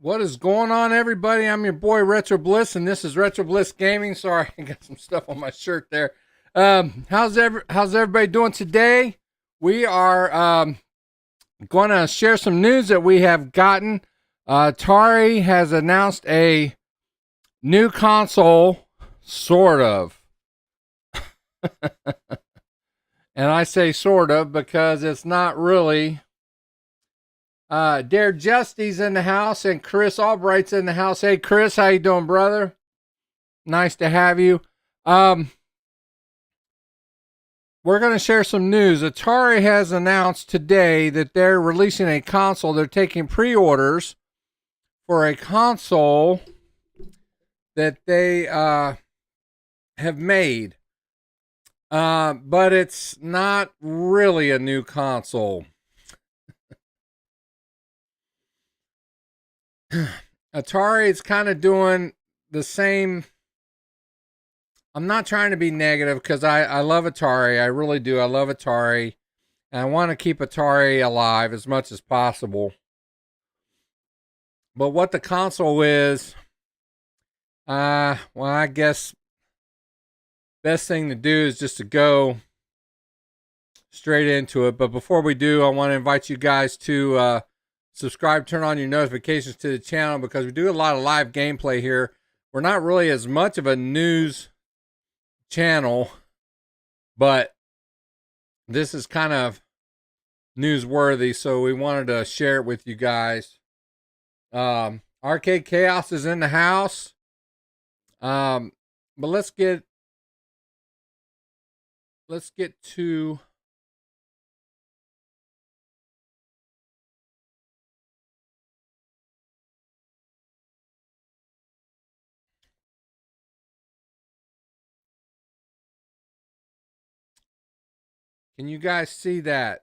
What is going on, everybody? I'm your boy Retro Bliss, and this is Retro Bliss Gaming. Sorry, I got some stuff on my shirt there. How's everybody doing today? We are going to share some news that we have gotten. Atari has announced a new console, sort of. And I say sort of because it's not really. Dare Justy's in the house and Chris Albright's in the house. Hey, Chris, how you doing, brother? Nice to have you. We're going to share some news. Atari has announced today that they're releasing a console. They're taking pre-orders for a console that they have made. But it's not really a new console. Atari is kind of doing the same. I'm not trying to be negative because I love Atari. I really do. I love Atari. And I want to keep Atari alive as much as possible. But what the console is, well, I guess best thing to do is just to go straight into it. But before we do, I want to invite you guys to subscribe, turn on your notifications to the channel because we do a lot of live gameplay here. We're not really as much of a news channel, but this is kind of newsworthy, so we wanted to share it with you guys. Arcade Chaos is in the house. But let's get to Can you guys see that?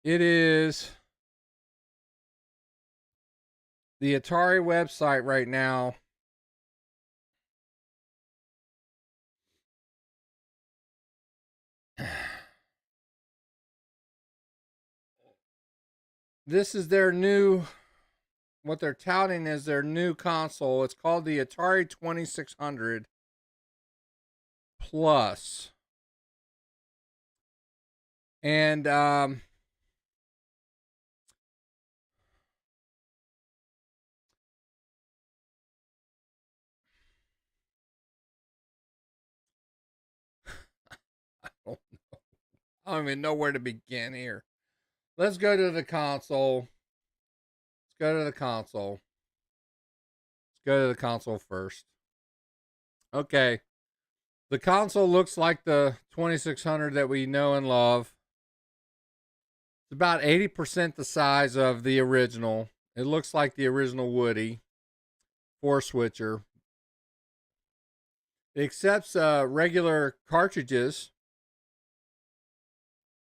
It is the Atari website right now. This is their new, what they're touting is their new console. It's called the Atari 2600 Plus. And I don't even know where to begin here. Let's go to the console. Let's go to the console. Let's go to the console first. Okay. The console looks like the 2600 that we know and love. It's about 80% the size of the original. It looks like the original Woody 4-switcher. It accepts regular cartridges.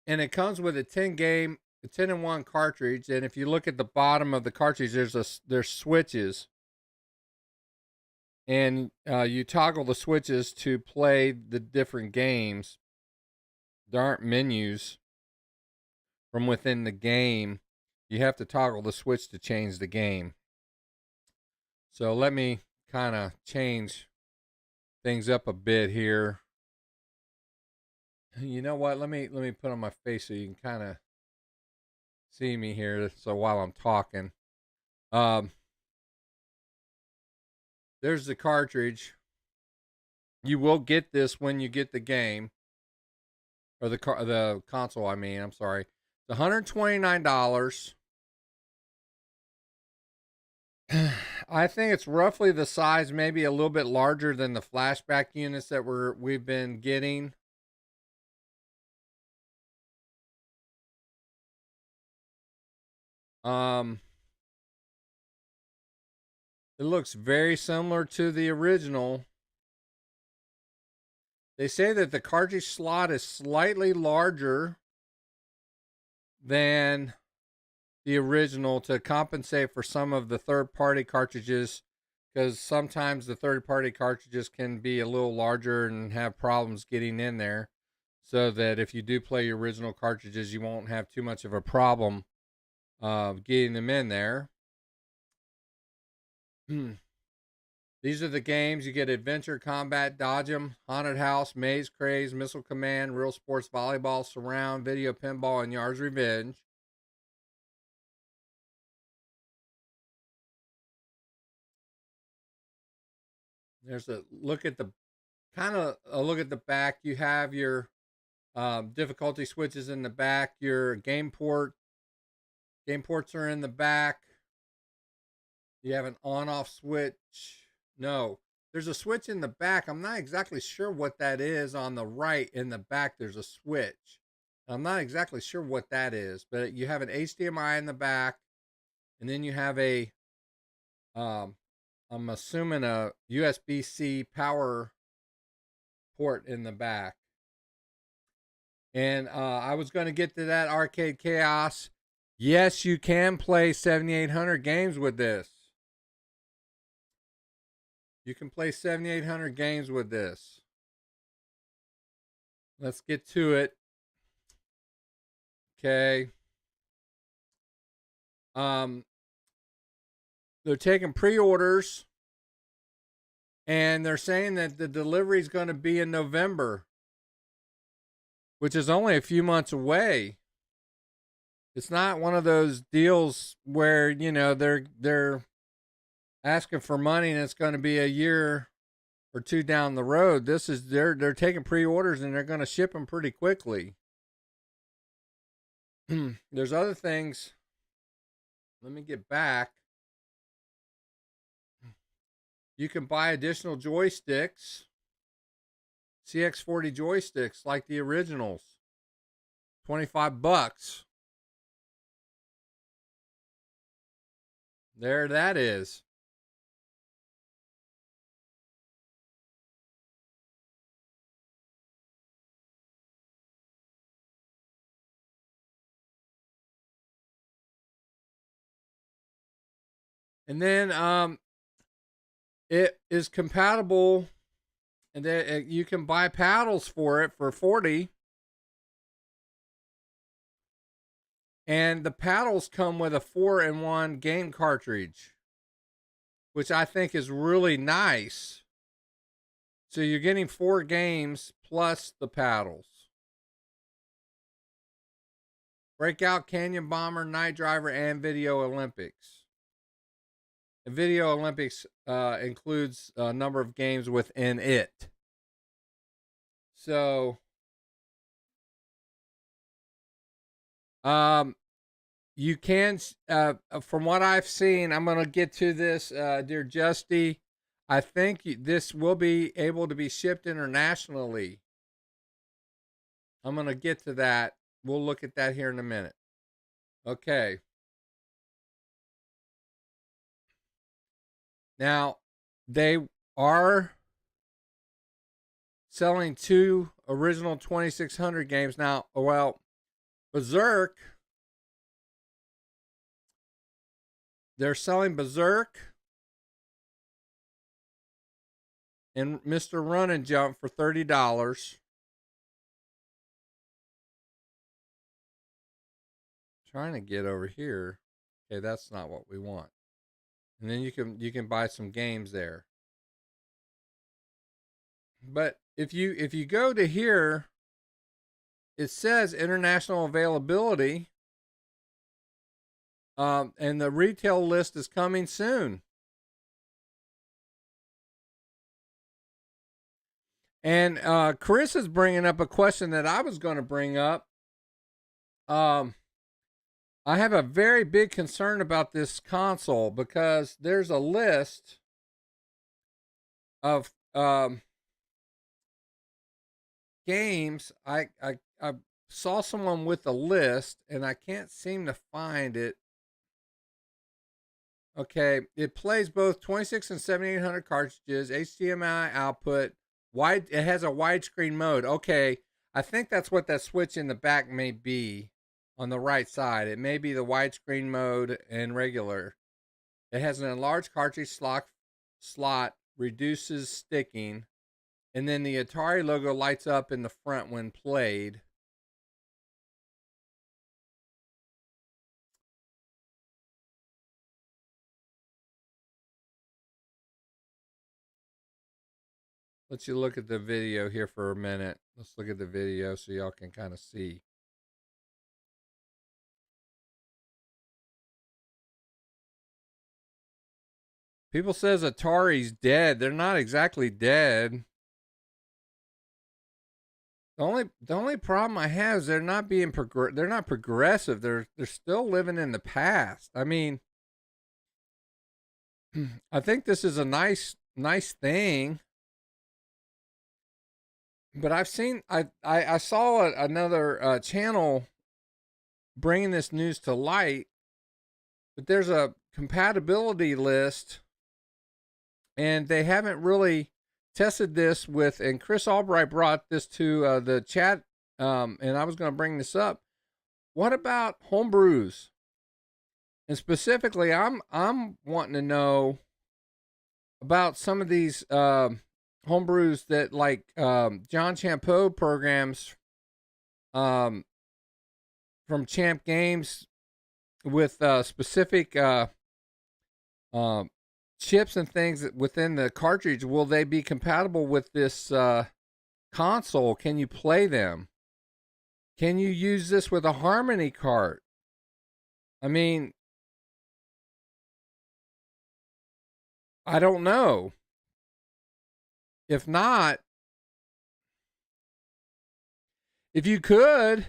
And it comes with a 10-in-1 cartridge. And if you look at the bottom of the cartridge, there's switches. And you toggle the switches to play the different games. There aren't menus from within the game. You have to toggle the switch to change the game. So let me kind of change things up a bit here. You know what? Let me put on my face so you can kind of see me here. So while I'm talking, there's the cartridge. You will get this when you get the game, or the console. I mean, I'm sorry. It's $129. I think it's roughly the size, maybe a little bit larger than the flashback units that we've been getting. It looks very similar to the original. They say that the cartridge slot is slightly larger than the original to compensate for some of the third-party cartridges, because sometimes the third-party cartridges can be a little larger and have problems getting in there, so that if you do play your original cartridges, you won't have too much of a problem getting them in there. These are the games. You get Adventure, Combat, Dodge 'em, Haunted House, Maze, Craze, Missile Command, Real Sports, Volleyball, Surround, Video Pinball, and Yar's Revenge. There's a look at the a look at the back. You have your difficulty switches in the back. Your game ports are in the back. You have an on-off switch. No, there's a switch in the back. I'm not exactly sure what that is. On the right in the back, there's a switch. I'm not exactly sure what that is, but you have an HDMI in the back, and then you have a, I'm assuming a USB-C power port in the back. And I was going to get to that Arcade Chaos. Yes, you can play 7,800 games with this. You can play 7,800 games with this. Let's get to it. Okay. They're taking pre-orders, and they're saying that the delivery is going to be in November, which is only a few months away. It's not one of those deals where, you know, they're asking for money and it's going to be a year or two down the road. This is they're taking pre-orders and they're going to ship them pretty quickly. There's other things. Let me get back. You can buy additional joysticks, CX40 joysticks like the originals. $25. There that is. And then it is compatible, and then you can buy paddles for it for $40. And the paddles come with a 4-in-1 game cartridge, which I think is really nice. So you're getting 4 games plus the paddles. Breakout, Canyon Bomber, Night Driver, and Video Olympics. And Video Olympics includes a number of games within it. So, you can, from what I've seen, I'm going to get to this, dear Justy. I think this will be able to be shipped internationally. I'm going to get to that. We'll look at that here in a minute. Okay. Now, they are selling 2 original 2600 games. Now, well, Berserk, they're selling Berserk and Mr. Run and Jump for $30. Trying to get over here. Okay, that's not what we want. And then you can buy some games there. But if you go to here, it says international availability, and the retail list is coming soon. And Chris is bringing up a question that I was going to bring up. I have a very big concern about this console because there's a list of games. I saw someone with a list and I can't seem to find it. Okay, it plays both 26 and 7800 cartridges, HDMI output, wide. It has a widescreen mode. Okay, I think that's what that switch in the back may be on the right side. It may be the widescreen mode and regular. It has an enlarged cartridge slot, reduces sticking, and then the Atari logo lights up in the front when played. let you look at the video here for a minute. Let's look at the video so y'all can kind of see. People says Atari's dead. They're not exactly dead. The only problem I have is they're not being they're not progressive. They're still living in the past. I mean, I think this is a nice thing, but I saw another channel bringing this news to light, but there's a compatibility list, and they haven't really tested this with. And Chris Albright brought this to the chat, and I was going to bring this up. What about homebrews? And specifically, I'm wanting to know about some of these homebrews that, like John Champeau programs from Champ Games with specific chips and things within the cartridge. Will they be compatible with this console? Can you play them? Can you use this with a Harmony cart? I mean, I don't know. If not, if you could,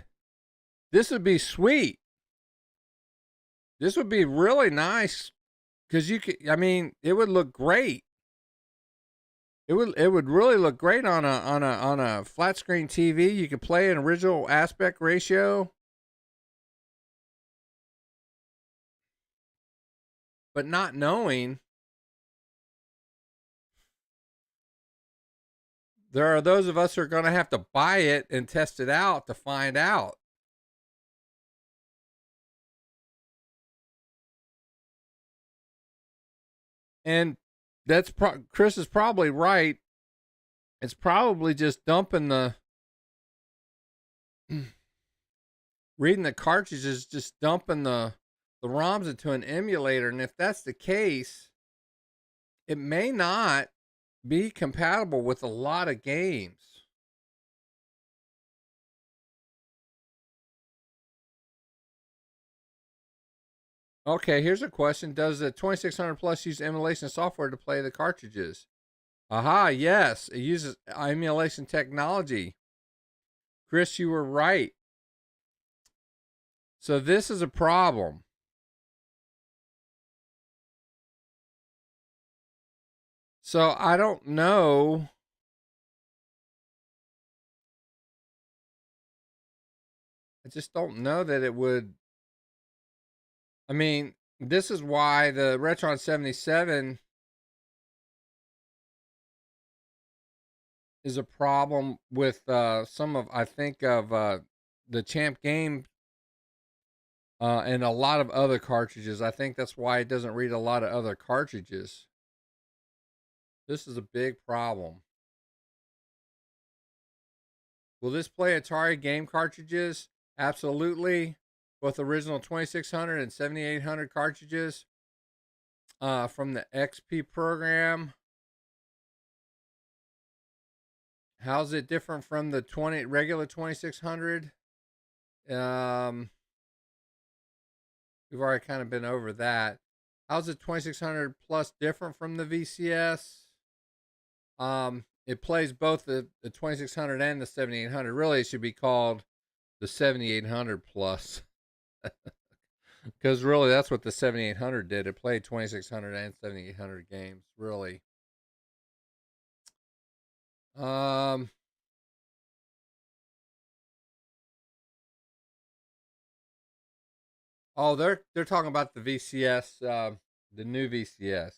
this would be sweet. This would be really nice because you could. I mean, it would look great. It would really look great on a flat screen TV. You could play an original aspect ratio, but not knowing, there are those of us who are going to have to buy it and test it out to find out. And Chris is probably right. It's probably just dumping reading the cartridges, just dumping the ROMs into an emulator. And if that's the case, it may not be compatible with a lot of games. Okay, here's a question. Does the 2600 Plus use emulation software to play the cartridges? Aha, yes. It uses emulation technology. Chris, you were right. So this is a problem. So I don't know. I just don't know that it would. I mean, this is why the Retron 77 is a problem with some of, I think, of the Champ Game and a lot of other cartridges. I think that's why it doesn't read a lot of other cartridges. This is a big problem. Will this play Atari game cartridges? Absolutely. Both original 2600 and 7800 cartridges from the XP program. How's it different from the regular 2600? We've already kind of been over that. How's the 2600 Plus different from the VCS? It plays both the 2600 and the 7800. Really, it should be called the 7800 Plus. Because really, that's what the 7800 did. It played 2600 and 7800 games, really. Oh, they're talking about the VCS, the new VCS.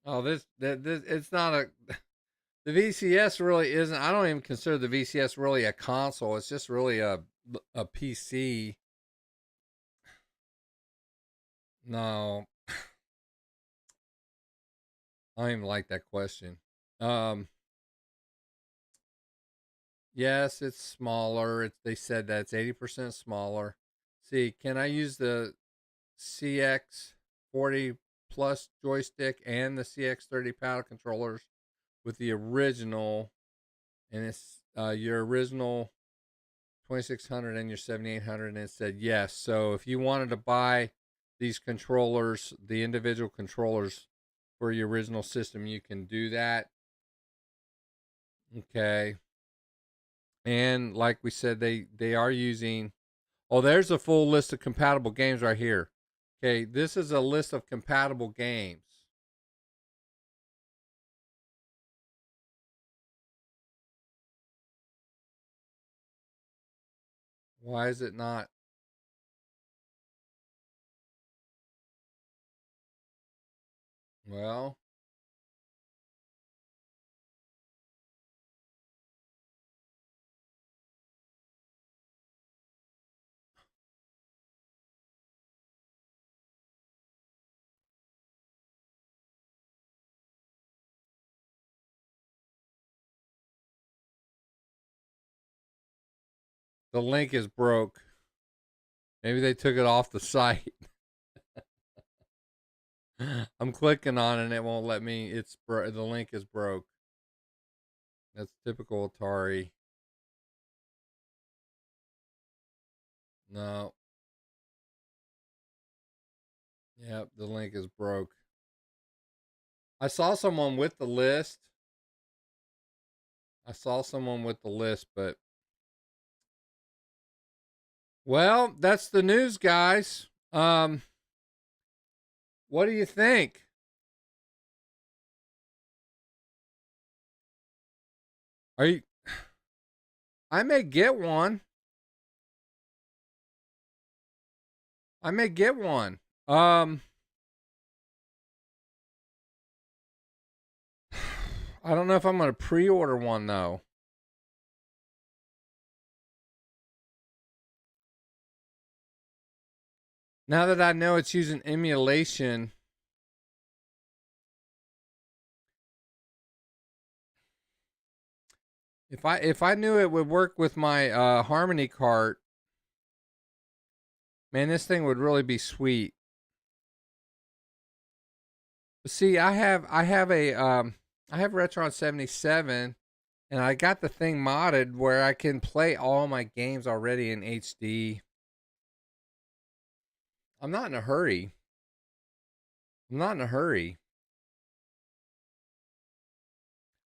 Oh, this it's not a. The VCS really isn't. I don't even consider the VCS really a console. It's just really a PC. No, I don't even like that question. Um, yes, it's smaller. They said that it's 80% smaller, see, can I use the CX40 Plus joystick and the CX30 paddle controllers with the original? And it's your original 2600 and your 7800, and it said yes. So if you wanted to buy these controllers, the individual controllers for your original system, you can do that. Okay. And like we said, they are using, oh, there's a full list of compatible games right here. Okay, this is a list of compatible games. Why is it not? Well, the link is broke. Maybe they took it off the site. I'm clicking on it and it won't let me. The link is broke. That's typical Atari. No. Yep, the link is broke. I saw someone with the list. But well, that's the news, guys. What do you think? Are you I may get one. I may get one. I don't know if I'm going to pre-order one though. Now that I know it's using emulation, if I knew it would work with my Harmony cart, man, this thing would really be sweet. But see, I have Retron 77, and I got the thing modded where I can play all my games already in HD. I'm not in a hurry.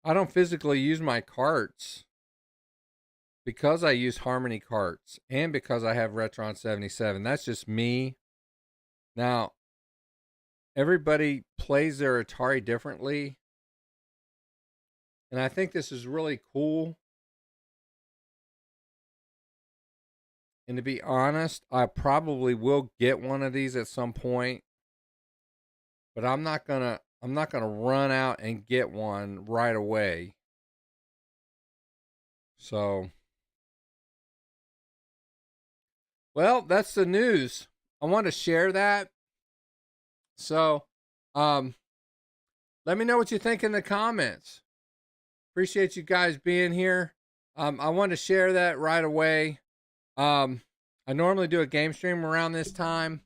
I don't physically use my carts because I use Harmony carts and because I have Retron 77. That's just me. Now, everybody plays their Atari differently. And I think this is really cool. And to be honest, I probably will get one of these at some point. But I'm not gonna run out and get one right away. So, well, that's the news. I want to share that. So, let me know what you think in the comments. Appreciate you guys being here. I want to share that right away. I normally do a game stream around this time,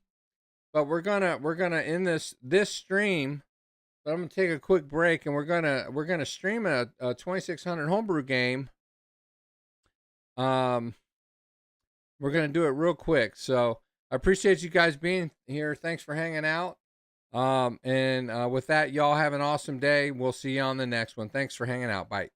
but we're gonna end this stream. But I'm gonna take a quick break, and we're gonna stream a 2600 homebrew game. We're gonna do it real quick. So I appreciate you guys being here. Thanks for hanging out. And with that, y'all have an awesome day. We'll see you on the next one. Thanks for hanging out. Bye.